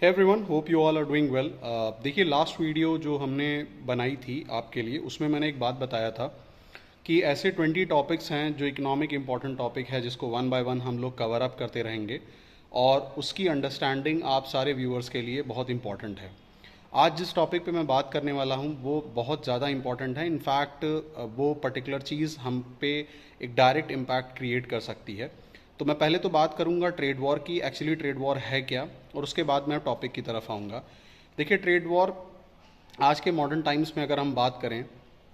Hey everyone, hope you all are doing well. देखिए, last video जो हमने बनाई थी आपके लिए, उसमें मैंने एक बात बताया था कि ऐसे 20 टॉपिक्स हैं जो इकोनॉमिक इंपॉर्टेंट टॉपिक है, जिसको वन बाय वन हम लोग कवर अप करते रहेंगे और उसकी अंडरस्टैंडिंग आप सारे व्यूअर्स के लिए बहुत इंपॉर्टेंट है। आज जिस टॉपिक पे मैं बात करने वाला हूँ वो बहुत ज़्यादा इंपॉर्टेंट है। इनफैक्ट वो पर्टिकुलर चीज़ हम पे एक डायरेक्ट इम्पैक्ट क्रिएट कर सकती है। तो मैं पहले तो बात करूंगा ट्रेड वॉर की, एक्चुअली ट्रेड वॉर है क्या, और उसके बाद मैं टॉपिक की तरफ आऊँगा। देखिए, ट्रेड वॉर आज के मॉडर्न टाइम्स में अगर हम बात करें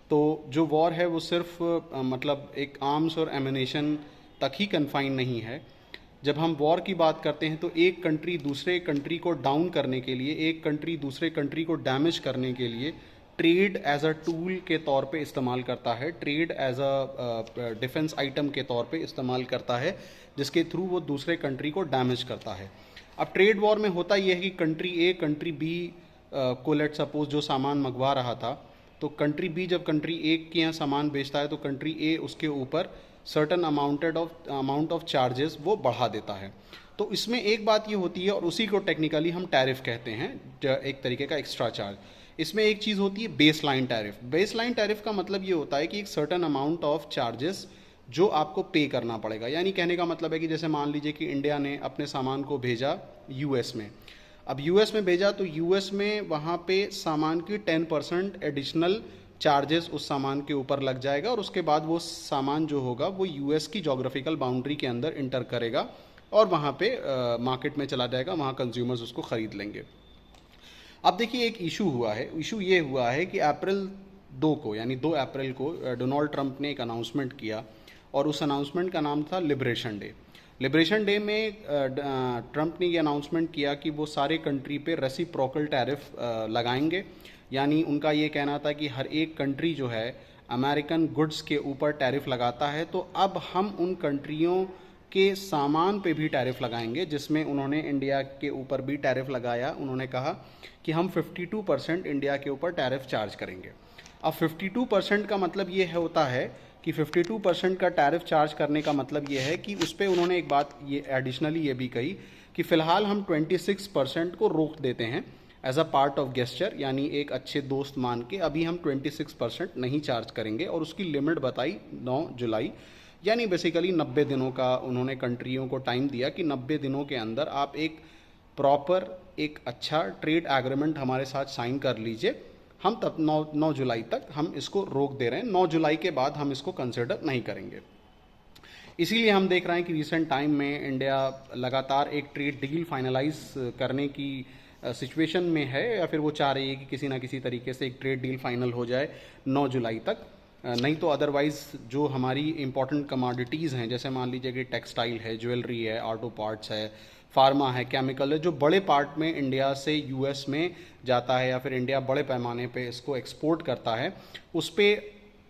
तो जो वॉर है वो सिर्फ मतलब एक आर्म्स और एमिनेशन तक ही कन्फाइन नहीं है। जब हम वॉर की बात करते हैं तो एक कंट्री दूसरे कंट्री को डाउन करने के लिए, एक कंट्री दूसरे कंट्री को डैमेज करने के लिए ट्रेड एज अ टूल के तौर पे इस्तेमाल करता है, trade as a defence item के तौर पे इस्तेमाल करता है, जिसके थ्रू वो दूसरे कंट्री को डैमेज करता है। अब ट्रेड वॉर में होता यह है कि कंट्री ए कंट्री बी को लेट सपोज जो सामान मंगवा रहा था, तो कंट्री बी जब कंट्री ए के यहाँ सामान बेचता है तो कंट्री ए उसके ऊपर सर्टन अमाउंट ऑफ चार्जेस वो बढ़ा देता है। तो इसमें एक बात ये होती है, और उसी को टेक्निकली हम टैरिफ कहते हैं, एक तरीके का एक्स्ट्रा चार्ज। इसमें एक चीज़ होती है base line tariff. Base line tariff का मतलब ये होता है कि एक सर्टन अमाउंट ऑफ चार्जेस जो आपको पे करना पड़ेगा। यानी कहने का मतलब है कि जैसे मान लीजिए कि इंडिया ने अपने सामान को भेजा यूएस में। अब यूएस में भेजा तो यूएस में वहाँ पे सामान की 10% एडिशनल चार्जेस उस सामान के ऊपर लग जाएगा, और उसके बाद वो सामान जो होगा वो यूएस की जोग्राफिकल बाउंड्री के अंदर इंटर करेगा और वहाँ पे मार्केट में चला जाएगा, वहाँ कंज्यूमर्स उसको ख़रीद लेंगे। अब देखिए, एक इशू हुआ है। इशू ये हुआ है कि अप्रैल 2 को, यानी 2 अप्रैल को डोनाल्ड ट्रंप ने एक अनाउंसमेंट किया, और उस अनाउंसमेंट का नाम था लिबरेशन डे। लिबरेशन डे में ट्रंप ने ये अनाउंसमेंट किया कि वो सारे कंट्री पे रेसिप्रोकल टैरिफ लगाएंगे। यानी उनका ये कहना था कि हर एक कंट्री जो है अमेरिकन गुड्स के ऊपर टैरिफ लगाता है, तो अब हम उन कंट्रियों के सामान पे भी टैरिफ लगाएंगे, जिसमें उन्होंने इंडिया के ऊपर भी टैरिफ लगाया। उन्होंने कहा कि हम 52% इंडिया के ऊपर टैरिफ चार्ज करेंगे। अब 52% का मतलब ये होता है कि 52% का टैरिफ चार्ज करने का मतलब ये है कि उस पर उन्होंने एक बात ये एडिशनली ये भी कही कि फ़िलहाल हम 26% को रोक देते हैं as a part of gesture, यानी एक अच्छे दोस्त मान के अभी हम 26% नहीं चार्ज करेंगे, और उसकी लिमिट बताई 9 जुलाई। यानी बेसिकली 90 दिनों का उन्होंने कंट्रियों को टाइम दिया कि 90 दिनों के अंदर आप एक प्रॉपर एक अच्छा ट्रेड एग्रीमेंट हमारे साथ साइन कर लीजिए। हम तब 9 जुलाई तक हम इसको रोक दे रहे हैं, 9 जुलाई के बाद हम इसको कंसिडर नहीं करेंगे। इसीलिए हम देख रहे हैं कि रिसेंट टाइम में इंडिया लगातार एक ट्रेड डील फाइनलाइज करने की सिचुएशन में है, या फिर वो चाह रही है कि किसी ना किसी तरीके से एक ट्रेड डील फाइनल हो जाए 9 जुलाई तक। नहीं तो अदरवाइज़ जो हमारी इंपॉर्टेंट कमोडिटीज़ हैं, जैसे मान लीजिए कि टेक्सटाइल है, ज्वेलरी है, ऑटो पार्ट्स है, फार्मा है, केमिकल है, जो बड़े पार्ट में इंडिया से यूएस में जाता है या फिर इंडिया बड़े पैमाने पे इसको एक्सपोर्ट करता है, उस पर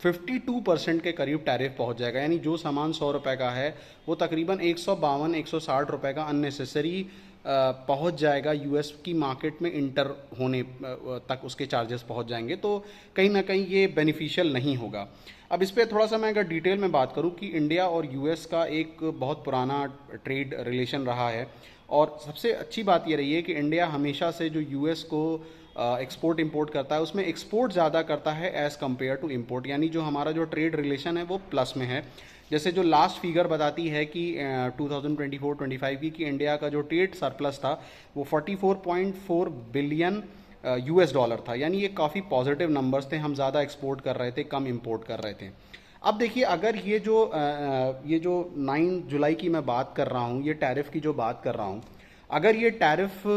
52% के करीब टैरिफ पहुंच जाएगा। यानी जो सामान 100 रुपये का है वो तकरीबन 152-160 रुपये का अननेसेसरी पहुंच जाएगा। यूएस की मार्केट में इंटर होने तक उसके चार्जेस पहुंच जाएंगे, तो कहीं ना कहीं ये बेनिफिशियल नहीं होगा। अब इस पर थोड़ा सा मैं अगर डिटेल में बात करूं कि इंडिया और यूएस का एक बहुत पुराना ट्रेड रिलेशन रहा है, और सबसे अच्छी बात ये रही है कि इंडिया हमेशा से जो यूएस को एक्सपोर्ट इंपोर्ट करता है उसमें एक्सपोर्ट ज़्यादा करता है एज़ कम्पेयर टू इम्पोर्ट। यानी जो हमारा जो ट्रेड रिलेशन है वो प्लस में है। जैसे जो लास्ट फिगर बताती है कि 2024-25 की इंडिया का जो ट्रेड सरप्लस था वो 44.4 बिलियन यूएस डॉलर था। यानी ये काफ़ी पॉजिटिव नंबर्स थे, हम ज़्यादा एक्सपोर्ट कर रहे थे, कम इंपोर्ट कर रहे थे। अब देखिए, अगर ये जो 9 जुलाई की मैं बात कर रहा हूँ, ये टैरिफ की जो बात कर रहा हूँ, अगर ये टैरिफ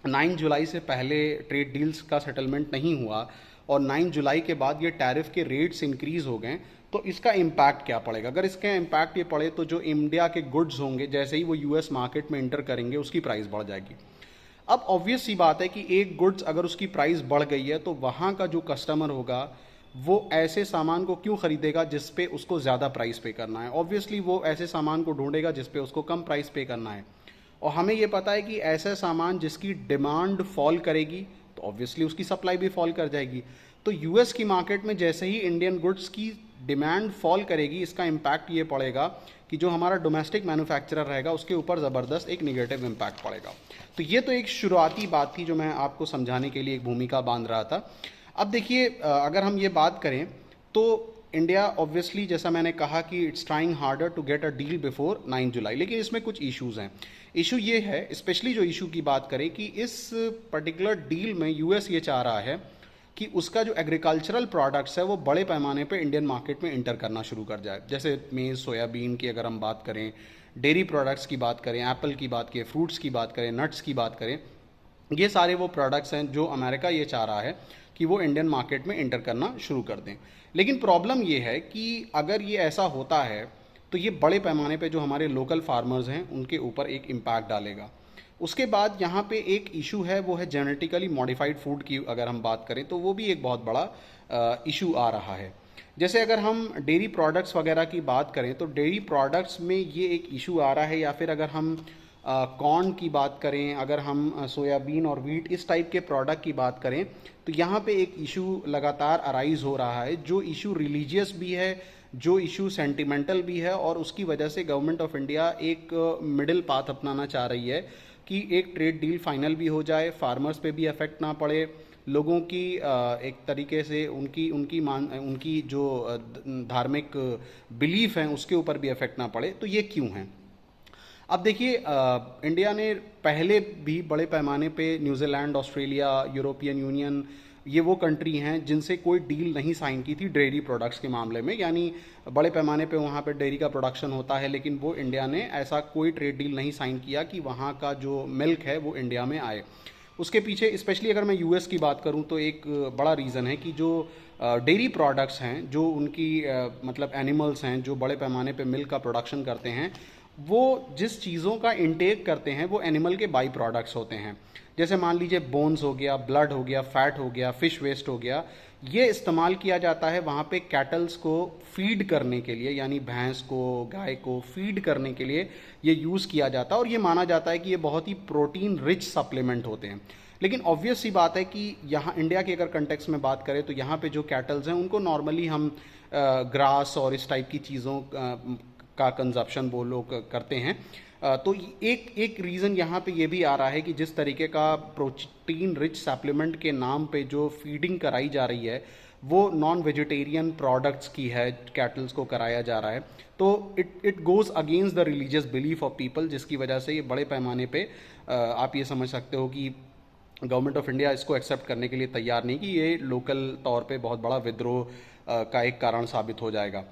9 जुलाई से पहले ट्रेड डील्स का सेटलमेंट नहीं हुआ और 9 जुलाई के बाद ये टैरिफ के रेट्स इंक्रीज हो गए, तो इसका इम्पैक्ट क्या पड़ेगा? अगर इसका इम्पैक्ट ये पड़े तो जो इंडिया के गुड्स होंगे जैसे ही वो यूएस मार्केट में इंटर करेंगे उसकी प्राइस बढ़ जाएगी। अब ऑब्वियस सी बात है कि एक गुड्स अगर उसकी प्राइस बढ़ गई है तो वहाँ का जो कस्टमर होगा वो ऐसे सामान को क्यों खरीदेगा जिस पे उसको ज़्यादा प्राइस पे करना है? ऑब्वियसली वो ऐसे सामान को ढूंढेगा जिस पे उसको कम प्राइस पे करना है। और हमें ये पता है कि ऐसा सामान जिसकी डिमांड फॉल करेगी तो ऑब्वियसली उसकी सप्लाई भी फॉल कर जाएगी। तो यूएस की मार्केट में जैसे ही इंडियन गुड्स की डिमांड फॉल करेगी, इसका इम्पैक्ट ये पड़ेगा कि जो हमारा डोमेस्टिक मैन्युफैक्चरर रहेगा उसके ऊपर ज़बरदस्त एक निगेटिव इम्पैक्ट पड़ेगा। तो ये तो एक शुरुआती बात थी जो मैं आपको समझाने के लिए एक भूमिका बांध रहा था। अब देखिए, अगर हम ये बात करें तो इंडिया ऑब्वियसली, जैसा मैंने कहा कि it's trying harder to get a deal before 9 July, लेकिन इसमें कुछ इश्यूज़ हैं। इशू ये है, स्पेशली जो इशू की बात करें, कि इस पर्टिकुलर डील में यूएस ये चाह रहा है कि उसका जो एग्रीकल्चरल प्रोडक्ट्स है वो बड़े पैमाने पे इंडियन मार्केट में इंटर करना शुरू कर जाए। जैसे मेज़, सोयाबीन की अगर हम बात करें, डेयरी प्रोडक्ट्स की बात करें, एप्पल की बात करें, फ्रूट्स की बात करें, नट्स की बात करें, ये सारे वो प्रोडक्ट्स हैं जो अमेरिका ये चाह रहा है कि वो इंडियन मार्केट में इंटर करना शुरू कर दें। लेकिन प्रॉब्लम ये है कि अगर ये ऐसा होता है तो ये बड़े पैमाने पे जो हमारे लोकल फार्मर्स हैं उनके ऊपर एक इम्पैक्ट डालेगा। उसके बाद यहाँ पे एक इशू है, वो है जेनेटिकली मॉडिफाइड फूड की अगर हम बात करें तो वो भी एक बहुत बड़ा इशू आ रहा है। जैसे अगर हम डेयरी प्रोडक्ट्स वगैरह की बात करें तो डेयरी प्रोडक्ट्स में ये एक इशू आ रहा है, या फिर अगर हम कॉर्न की बात करें, अगर हम सोयाबीन और वीट इस टाइप के प्रोडक्ट की बात करें, तो यहाँ पे एक इशू लगातार अराइज हो रहा है, जो इशू रिलीजियस भी है, जो इशू सेंटिमेंटल भी है, और उसकी वजह से गवर्नमेंट ऑफ इंडिया एक मिडिल पाथ अपनाना चाह रही है कि एक ट्रेड डील फाइनल भी हो जाए, फार्मर्स पे भी इफेक्ट ना पड़े, लोगों की एक तरीके से उनकी जो धार्मिक बिलीफ हैं उसके ऊपर भी इफेक्ट ना पड़े। तो ये क्यों है? अब देखिए, इंडिया ने पहले भी बड़े पैमाने पे न्यूजीलैंड, ऑस्ट्रेलिया, यूरोपियन यूनियन, ये वो कंट्री हैं जिनसे कोई डील नहीं साइन की थी डेयरी प्रोडक्ट्स के मामले में, यानी बड़े पैमाने पे वहाँ पे डेयरी का प्रोडक्शन होता है, लेकिन वो इंडिया ने ऐसा कोई ट्रेड डील नहीं साइन किया कि वहाँ का जो मिल्क है वो इंडिया में आए। उसके पीछे स्पेशली अगर मैं यूएस की बात करूँ तो एक बड़ा रीज़न है कि जो डेयरी प्रोडक्ट्स हैं, जो उनकी मतलब एनिमल्स हैं जो बड़े पैमाने पे मिल्क का प्रोडक्शन करते हैं, वो जिस चीज़ों का इंटेक करते हैं वो एनिमल के बाई प्रोडक्ट्स होते हैं। जैसे मान लीजिए बोन्स हो गया, ब्लड हो गया, फैट हो गया, फिश वेस्ट हो गया, ये इस्तेमाल किया जाता है वहाँ पे कैटल्स को फीड करने के लिए, यानी भैंस को, गाय को फीड करने के लिए ये यूज़ किया जाता है, और ये माना जाता है कि ये बहुत ही प्रोटीन रिच सप्लीमेंट होते हैं। लेकिन ऑब्वियस सी बात है कि यहाँ इंडिया के अगर कंटेक्स्ट में बात करें तो यहाँ पे जो कैटल्स हैं उनको नॉर्मली हम ग्रास और इस टाइप की चीज़ों का कंजप्शन वो लोग करते हैं। तो एक रीज़न यहाँ पे ये भी आ रहा है कि जिस तरीके का प्रोटीन रिच सप्लीमेंट के नाम पे जो फीडिंग कराई जा रही है वो नॉन वेजिटेरियन प्रोडक्ट्स की है, कैटल्स को कराया जा रहा है, तो it goes against the religious belief of people, जिसकी वजह से ये बड़े पैमाने पे आप ये समझ सकते हो कि गवर्नमेंट ऑफ इंडिया इसको एक्सेप्ट करने के लिए तैयार नहीं, कि ये लोकल तौर पे बहुत बड़ा विद्रोह का एक कारण साबित हो जाएगा।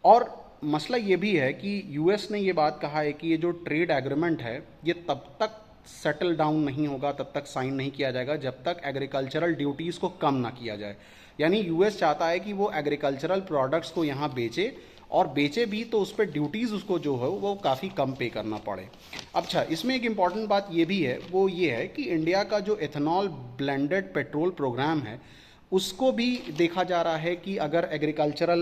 और मसला ये भी है कि यूएस ने ये बात कहा है कि ये जो ट्रेड एग्रीमेंट है ये तब तक सेटल डाउन नहीं होगा, तब तक साइन नहीं किया जाएगा जब तक एग्रीकल्चरल ड्यूटीज़ को कम ना किया जाए। यानी यूएस चाहता है कि वो एग्रीकल्चरल प्रोडक्ट्स को यहाँ बेचे, और बेचे भी तो उस पर ड्यूटीज़ उसको जो है वो काफ़ी कम पे करना पड़े। अच्छा, इसमें एक इम्पॉर्टेंट बात ये भी है, वो ये है कि इंडिया का जो एथेनॉल ब्लेंडेड पेट्रोल प्रोग्राम है उसको भी देखा जा रहा है कि अगर एग्रीकल्चरल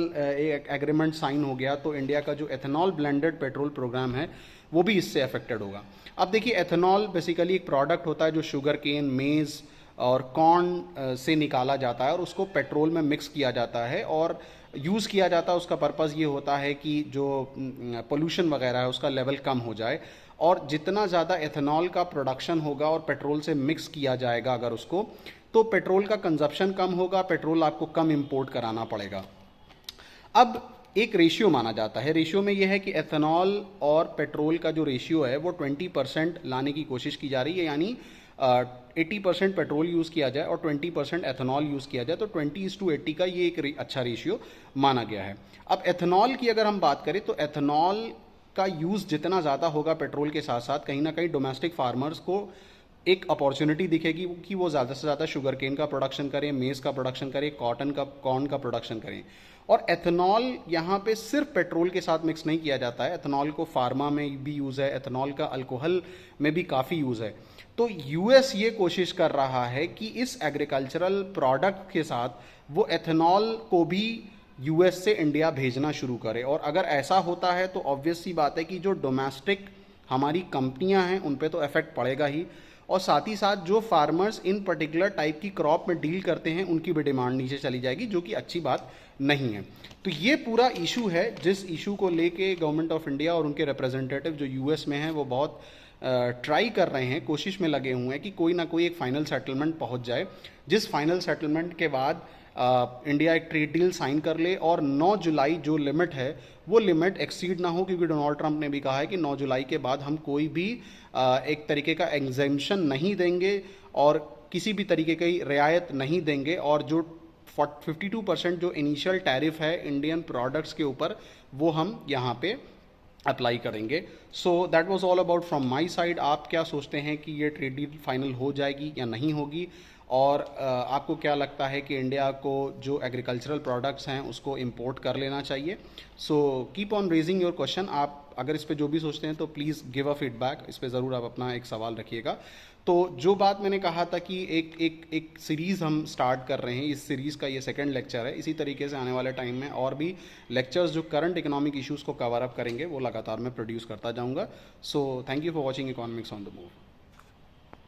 एग्रीमेंट साइन हो गया तो इंडिया का जो एथेनॉल ब्लेंडेड पेट्रोल प्रोग्राम है वो भी इससे अफेक्टेड होगा। अब देखिए, एथेनॉल बेसिकली एक प्रोडक्ट होता है जो शुगर केन, मेज़ और कॉर्न से निकाला जाता है और उसको पेट्रोल में मिक्स किया जाता है और यूज़ किया जाता है। उसका पर्पज़ ये होता है कि जो पोल्यूशन वगैरह है उसका लेवल कम हो जाए, और जितना ज़्यादा एथेनॉल का प्रोडक्शन होगा और पेट्रोल से मिक्स किया जाएगा अगर उसको, तो पेट्रोल का कंजप्शन कम होगा, पेट्रोल आपको कम इंपोर्ट कराना पड़ेगा। अब एक रेशियो माना जाता है, रेशियो में यह है कि एथेनॉल और पेट्रोल का जो रेशियो है वो 20% लाने की कोशिश की जा रही है, यानी 80% पेट्रोल यूज़ किया जाए और 20% एथेनॉल यूज़ किया जाए, तो 20:80 का ये एक अच्छा रेशियो माना गया है। अब एथेनॉल की अगर हम बात करें तो एथेनॉल का यूज़ जितना ज़्यादा होगा पेट्रोल के साथ साथ, कहीं ना कहीं डोमेस्टिक फार्मर्स को एक अपॉर्चुनिटी दिखेगी कि वो ज़्यादा से ज़्यादा शुगर केन का प्रोडक्शन करें, मेज़ का प्रोडक्शन करें, कॉर्न का प्रोडक्शन करें। और एथेनॉल यहाँ पे सिर्फ पेट्रोल के साथ मिक्स नहीं किया जाता है, एथेनॉल को फार्मा में भी यूज़ है, एथेनॉल का अल्कोहल में भी काफ़ी यूज़ है। तो यूएस ये कोशिश कर रहा है कि इस एग्रीकल्चरल प्रोडक्ट के साथ वो एथेनॉल को भी यूएस से इंडिया भेजना शुरू करे, और अगर ऐसा होता है तो ऑब्वियस सी बात है कि जो डोमेस्टिक हमारी कंपनियां हैं उन पे तो इफेक्ट पड़ेगा ही, और साथ ही साथ जो फार्मर्स इन पर्टिकुलर टाइप की क्रॉप में डील करते हैं उनकी भी डिमांड नीचे चली जाएगी, जो कि अच्छी बात नहीं है। तो ये पूरा इशू है जिस इशू को लेके गवर्नमेंट ऑफ इंडिया और उनके रिप्रेजेंटेटिव जो यूएस में हैं वो बहुत ट्राई कर रहे हैं, कोशिश में लगे हुए हैं कि कोई ना कोई एक फाइनल सेटलमेंट पहुंच जाए, जिस फाइनल सेटलमेंट के बाद इंडिया एक ट्रेड डील साइन कर ले और 9 जुलाई जो लिमिट है वो लिमिट एक्सीड ना हो, क्योंकि डोनाल्ड ट्रंप ने भी कहा है कि 9 जुलाई के बाद हम कोई भी एक तरीके का एग्जेम्पशन नहीं देंगे और किसी भी तरीके की रियायत नहीं देंगे, और जो 52% जो इनिशियल टैरिफ है इंडियन प्रोडक्ट्स के ऊपर वो हम यहाँ पे अप्लाई करेंगे। So that was all about from my side. आप क्या सोचते हैं कि ये ट्रेड डील फाइनल हो जाएगी या नहीं होगी, और आपको क्या लगता है कि इंडिया को जो एग्रीकल्चरल प्रोडक्ट्स हैं उसको इंपोर्ट कर लेना चाहिए? So keep on raising your question. आप अगर इस पे जो भी सोचते हैं तो प्लीज़ गिव अ फीडबैक, इस पे ज़रूर आप अपना एक सवाल रखिएगा। तो जो बात मैंने कहा था कि एक सीरीज़ हम स्टार्ट कर रहे हैं, इस सीरीज़ का ये सेकंड लेक्चर है। इसी तरीके से आने वाले टाइम में और भी लेक्चर्स जो करंट इकोनॉमिक इश्यूज़ को कवर अप करेंगे वो लगातार मैं प्रोड्यूस करता जाऊँगा। So thank you for watching economics on the move.